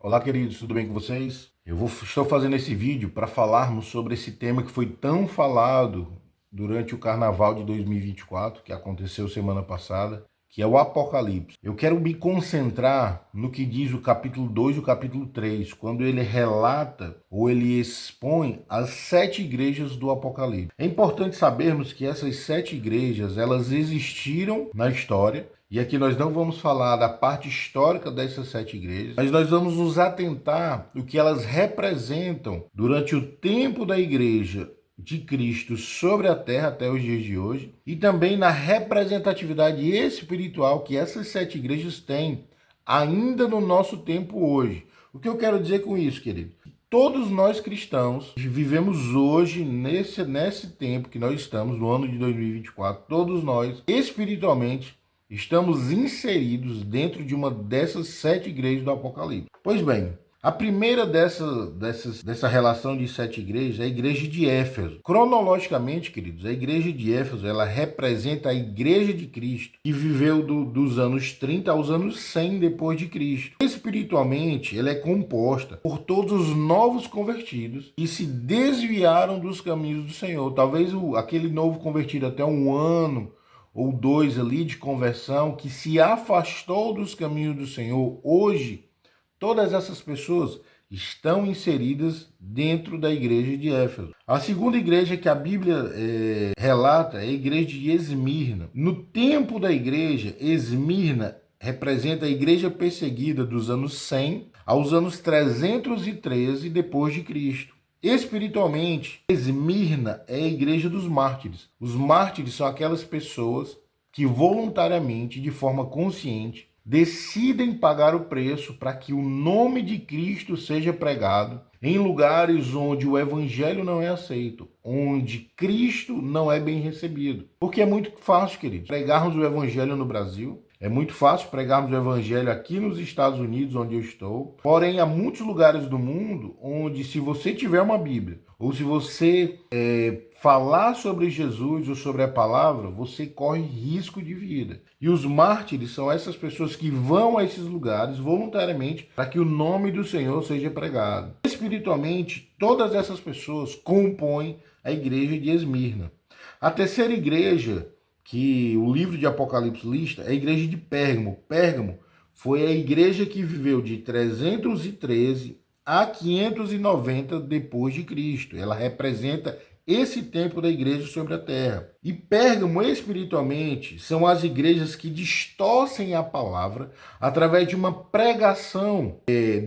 Olá, queridos, tudo bem com vocês? Estou fazendo esse vídeo para falarmos sobre esse tema que foi tão falado durante o Carnaval de 2024, que aconteceu semana passada, que é o Apocalipse. Eu quero me concentrar no que diz o capítulo 2 e o capítulo 3, quando ele relata ou ele expõe as 7 igrejas do Apocalipse. É importante sabermos que essas 7 igrejas, elas existiram na história. E aqui nós não vamos falar da parte histórica dessas 7 igrejas, mas nós vamos nos atentar no que elas representam durante o tempo da igreja de Cristo sobre a terra até os dias de hoje, e também na representatividade espiritual que essas 7 igrejas têm ainda no nosso tempo hoje. O que eu quero dizer com isso, querido? Todos nós cristãos vivemos hoje, nesse tempo que nós estamos, no ano de 2024, todos nós, espiritualmente, estamos inseridos dentro de uma dessas 7 igrejas do Apocalipse. Pois bem, a primeira dessa relação de 7 igrejas é a igreja de Éfeso. Cronologicamente, queridos, a igreja de Éfeso, ela representa a igreja de Cristo, que viveu dos anos 30 aos anos 100 depois de Cristo. Espiritualmente, ela é composta por todos os novos convertidos que se desviaram dos caminhos do Senhor. Talvez aquele novo convertido até um ano ou 2 ali de conversão, que se afastou dos caminhos do Senhor, hoje, todas essas pessoas estão inseridas dentro da igreja de Éfeso. A segunda igreja que a Bíblia relata é a igreja de Esmirna. No tempo da igreja, Esmirna representa a igreja perseguida dos anos 100 aos anos 313 depois de Cristo. Espiritualmente, Esmirna é a igreja dos mártires. Os mártires são aquelas pessoas que voluntariamente, de forma consciente, decidem pagar o preço para que o nome de Cristo seja pregado em lugares onde o evangelho não é aceito, onde Cristo não é bem recebido. Porque é muito fácil, queridos, pregarmos o evangelho no Brasil. É muito fácil pregarmos o evangelho aqui nos Estados Unidos, onde eu estou. Porém, há muitos lugares do mundo onde, se você tiver uma Bíblia, ou se você falar sobre Jesus ou sobre a palavra, você corre risco de vida. E os mártires são essas pessoas que vão a esses lugares voluntariamente para que o nome do Senhor seja pregado. Espiritualmente, todas essas pessoas compõem a igreja de Esmirna. A terceira igreja que o livro de Apocalipse lista é a igreja de Pérgamo. Pérgamo foi a igreja que viveu de 313 a 590 depois de Cristo. Ela representa esse tempo da igreja sobre a terra. E Pérgamo, espiritualmente, são as igrejas que distorcem a palavra através de uma pregação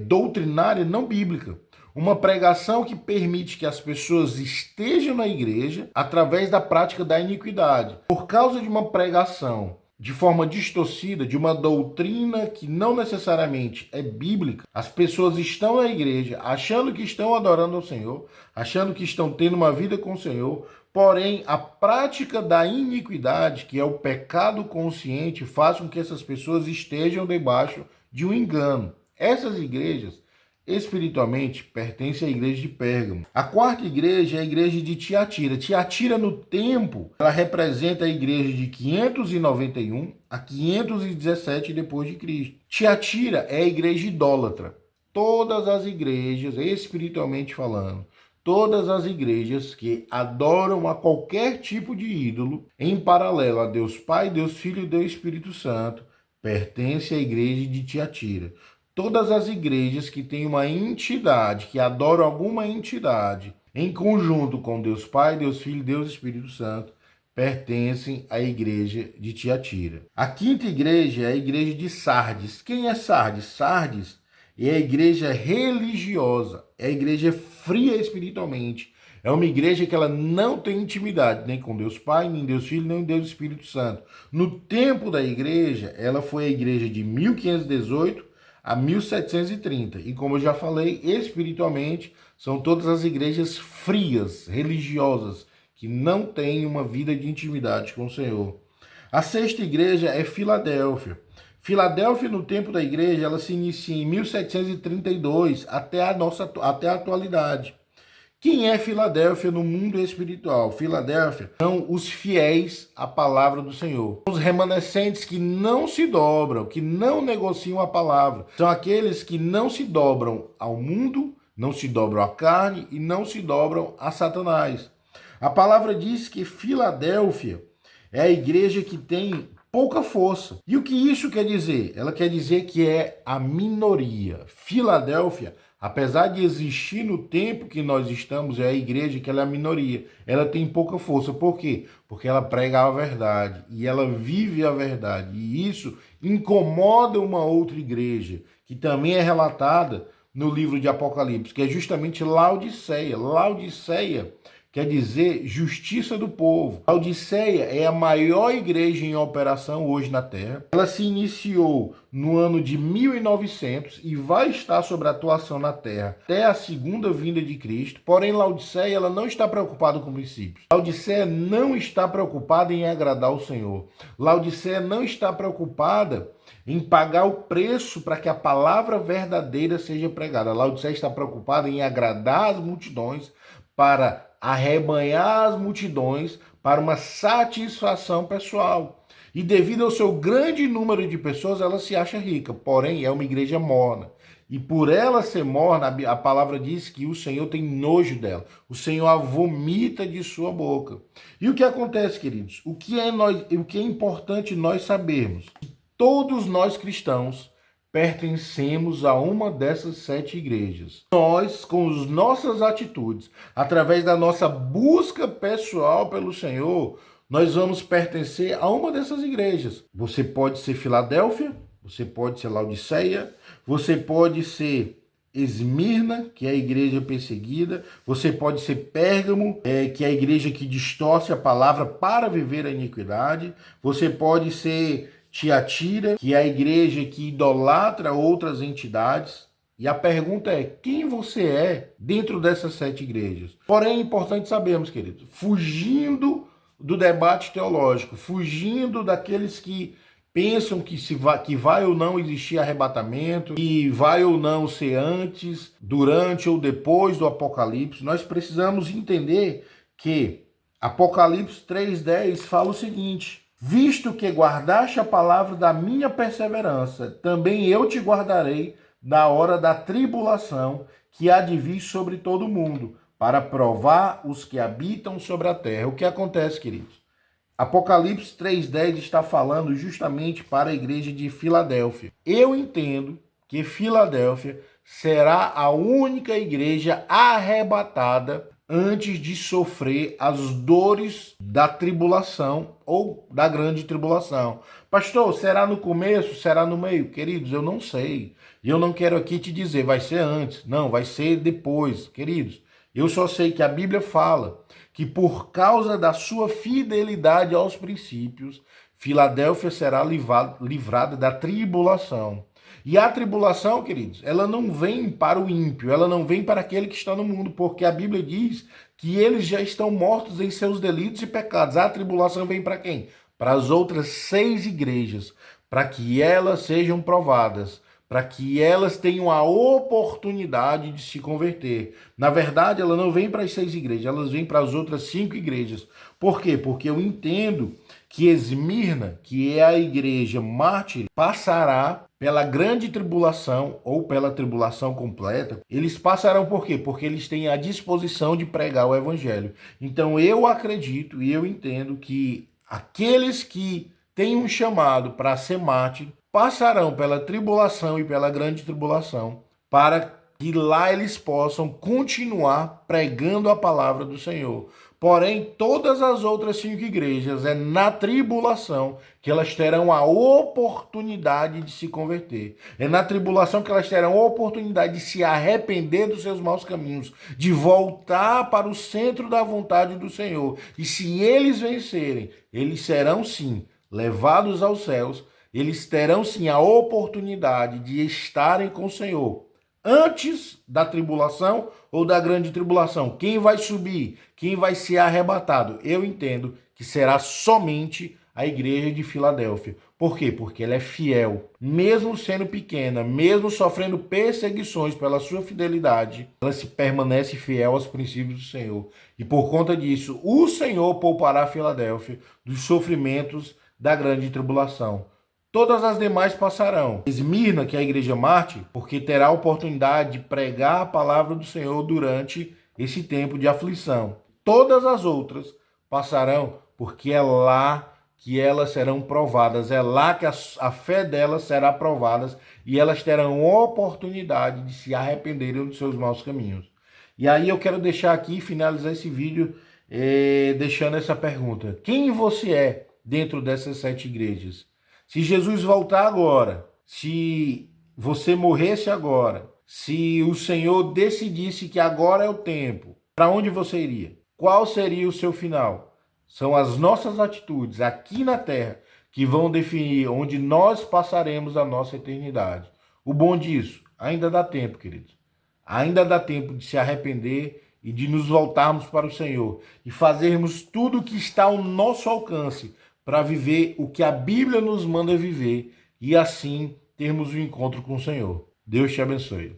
doutrinária não bíblica. Uma pregação que permite que as pessoas estejam na igreja através da prática da iniquidade. Por causa de uma pregação de forma distorcida, de uma doutrina que não necessariamente é bíblica, as pessoas estão na igreja achando que estão adorando ao Senhor, achando que estão tendo uma vida com o Senhor, porém a prática da iniquidade, que é o pecado consciente, faz com que essas pessoas estejam debaixo de um engano. Essas igrejas espiritualmente pertence à igreja de Pérgamo. A quarta igreja é a igreja de Tiatira. Tiatira, no tempo, ela representa a igreja de 591 a 517 depois de Cristo. Tiatira é a igreja idólatra. Todas as igrejas, espiritualmente falando, todas as igrejas que adoram a qualquer tipo de ídolo, em paralelo a Deus Pai, Deus Filho e Deus Espírito Santo, pertencem à igreja de Tiatira. Todas as igrejas que têm uma entidade, que adoram alguma entidade, em conjunto com Deus Pai, Deus Filho e Deus Espírito Santo, pertencem à igreja de Tiatira. A quinta igreja é a igreja de Sardes. Quem é Sardes? Sardes é a igreja religiosa, é a igreja fria espiritualmente. É uma igreja que ela não tem intimidade, nem com Deus Pai, nem Deus Filho, nem Deus Espírito Santo. No tempo da igreja, ela foi a igreja de 1518 a 1730. E como eu já falei, espiritualmente, são todas as igrejas frias, religiosas, que não têm uma vida de intimidade com o Senhor. A sexta igreja é Filadélfia. Filadélfia, no tempo da igreja, ela se inicia em 1732 até a atualidade. Quem é Filadélfia no mundo espiritual? Filadélfia são os fiéis à palavra do Senhor. Os remanescentes que não se dobram, que não negociam a palavra. São aqueles que não se dobram ao mundo, não se dobram à carne e não se dobram a Satanás. A palavra diz que Filadélfia é a igreja que tem pouca força. E o que isso quer dizer? Ela quer dizer que é a minoria. Filadélfia, apesar de existir no tempo que nós estamos, é a igreja que ela é a minoria. Ela tem pouca força. Por quê? Porque ela prega a verdade e ela vive a verdade. E isso incomoda uma outra igreja, que também é relatada no livro de Apocalipse, que é justamente Laodiceia. Laodiceia quer dizer justiça do povo. A Laodiceia é a maior igreja em operação hoje na Terra. Ela se iniciou no ano de 1900 e vai estar sob atuação na Terra até a segunda vinda de Cristo. Porém, Laodiceia ela não está preocupada com princípios. Laodiceia não está preocupada em agradar o Senhor. Laodiceia não está preocupada em pagar o preço para que a palavra verdadeira seja pregada. Laodiceia está preocupada em agradar as multidões, para arrebanhar as multidões para uma satisfação pessoal. E devido ao seu grande número de pessoas, ela se acha rica, porém é uma igreja morna. E por ela ser morna, a palavra diz que o Senhor tem nojo dela. O Senhor a vomita de sua boca. E o que acontece, queridos? O que é importante nós sabermos? Todos nós cristãos pertencemos a uma dessas 7 igrejas. Nós, com as nossas atitudes, através da nossa busca pessoal pelo Senhor, nós vamos pertencer a uma dessas igrejas. Você pode ser Filadélfia, você pode ser Laodiceia, você pode ser Esmirna, que é a igreja perseguida, você pode ser Pérgamo, que é a igreja que distorce a palavra para viver a iniquidade, você pode ser Tiatira, que é a igreja que idolatra outras entidades. E a pergunta é, quem você é dentro dessas 7 igrejas? Porém, é importante sabermos, queridos, fugindo do debate teológico, fugindo daqueles que pensam que vai ou não existir arrebatamento, que vai ou não ser antes, durante ou depois do Apocalipse, nós precisamos entender que Apocalipse 3:10 fala o seguinte: visto que guardaste a palavra da minha perseverança, também eu te guardarei na hora da tribulação que há de vir sobre todo o mundo, para provar os que habitam sobre a terra. O que acontece, queridos? Apocalipse 3:10 está falando justamente para a igreja de Filadélfia. Eu entendo que Filadélfia será a única igreja arrebatada antes de sofrer as dores da tribulação ou da grande tribulação. Pastor, será no começo? Será no meio? Queridos, eu não sei. E eu não quero aqui te dizer, vai ser antes. Não, vai ser depois. Queridos, eu só sei que a Bíblia fala que por causa da sua fidelidade aos princípios, Filadélfia será livrada da tribulação. E a tribulação, queridos, ela não vem para o ímpio, ela não vem para aquele que está no mundo, porque a Bíblia diz que eles já estão mortos em seus delitos e pecados. A tribulação vem para quem? Para as outras 6 igrejas, para que elas sejam provadas, para que elas tenham a oportunidade de se converter. Na verdade, ela não vem para as 6 igrejas, elas vêm para as outras 5 igrejas. Por quê? Porque eu entendo que Esmirna, que é a igreja mártir, passará pela grande tribulação ou pela tribulação completa. Eles passarão por quê? Porque eles têm a disposição de pregar o evangelho. Então eu acredito e eu entendo que aqueles que têm um chamado para ser mártir passarão pela tribulação e pela grande tribulação para que lá eles possam continuar pregando a palavra do Senhor. Porém, todas as outras 5 igrejas, é na tribulação que elas terão a oportunidade de se converter. É na tribulação que elas terão a oportunidade de se arrepender dos seus maus caminhos, de voltar para o centro da vontade do Senhor. E se eles vencerem, eles serão sim levados aos céus, eles terão sim a oportunidade de estarem com o Senhor. Antes da tribulação ou da grande tribulação, quem vai subir? Quem vai ser arrebatado? Eu entendo que será somente a igreja de Filadélfia. Por quê? Porque ela é fiel. Mesmo sendo pequena, mesmo sofrendo perseguições pela sua fidelidade, ela se permanece fiel aos princípios do Senhor. E por conta disso, o Senhor poupará a Filadélfia dos sofrimentos da grande tribulação. Todas as demais passarão. Esmirna, que é a igreja Marte, porque terá a oportunidade de pregar a palavra do Senhor durante esse tempo de aflição. Todas as outras passarão, porque é lá que elas serão provadas, é lá que a fé delas será provada e elas terão oportunidade de se arrependerem dos seus maus caminhos. E aí eu quero deixar aqui, finalizar esse vídeo, deixando essa pergunta. Quem você é dentro dessas 7 igrejas? Se Jesus voltar agora, se você morresse agora, se o Senhor decidisse que agora é o tempo, para onde você iria? Qual seria o seu final? São as nossas atitudes aqui na terra que vão definir onde nós passaremos a nossa eternidade. O bom disso, ainda dá tempo, queridos. Ainda dá tempo de se arrepender e de nos voltarmos para o Senhor e fazermos tudo o que está ao nosso alcance para viver o que a Bíblia nos manda viver e assim termos um encontro com o Senhor. Deus te abençoe.